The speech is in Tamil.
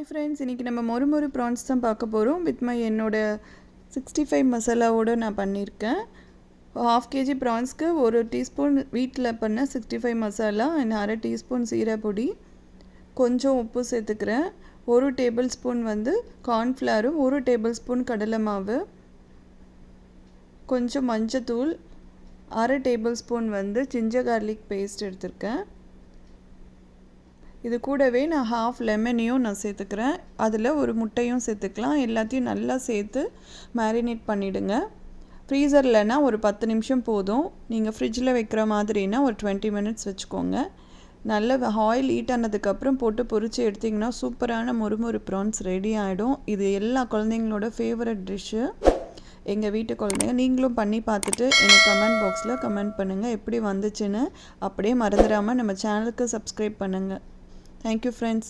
ஹாய் ஃப்ரெண்ட்ஸ், இன்றைக்கி நம்ம மொறு ப்ரான்ஸ் தான் பார்க்க போகிறோம். வித் என்னோட 65 மசாலாவோடு நான் பண்ணியிருக்கேன். 1/2 kg ப்ரான்ஸ்க்கு 1 டீஸ்பூன் வீட்டில் பண்ண 65 மசாலா அண்ட் 1/2 டீஸ்பூன் சீரகப்பொடி, கொஞ்சம் உப்பு சேர்த்துக்கிறேன். 1 டேபிள் ஸ்பூன் கார்ன்ஃப்ளவரும், 1 டேபிள் ஸ்பூன் கடலை மாவு, கொஞ்சம் மஞ்சத்தூள், 1/2 tablespoon ginger garlic paste எடுத்திருக்கேன். இது கூடவே நான் ஹாஃப் லெமனையும் நான் சேர்த்துக்கிறேன். அதில் ஒரு முட்டையும் சேர்த்துக்கலாம். எல்லாத்தையும் நல்லா சேர்த்து மேரினேட் பண்ணிவிடுங்க. ஃப்ரீசர்லனா ஒரு 10 நிமிஷம் போதும். நீங்கள் ஃப்ரிட்ஜில் வைக்கிற மாதிரினா ஒரு 20 மினிட்ஸ் வச்சுக்கோங்க. நல்ல ஆயில் ஹீட் ஆனதுக்கப்புறம் போட்டு பொரித்து எடுத்திங்கன்னா சூப்பரான மொறு ப்ரான்ஸ் ரெடி ஆகிடும். இது எல்லா குழந்தைங்களோட ஃபேவரட் டிஷ்ஷு. எங்கள் வீட்டு குழந்தைங்க நீங்களும் பண்ணி பார்த்துட்டு எனக்கு கமெண்ட் பாக்ஸில் கமெண்ட் பண்ணுங்கள் எப்படி வந்துச்சுன்னு. அப்படியே மறந்துடாமல் நம்ம சேனலுக்கு சப்ஸ்கிரைப் பண்ணுங்கள். Thank you, friends.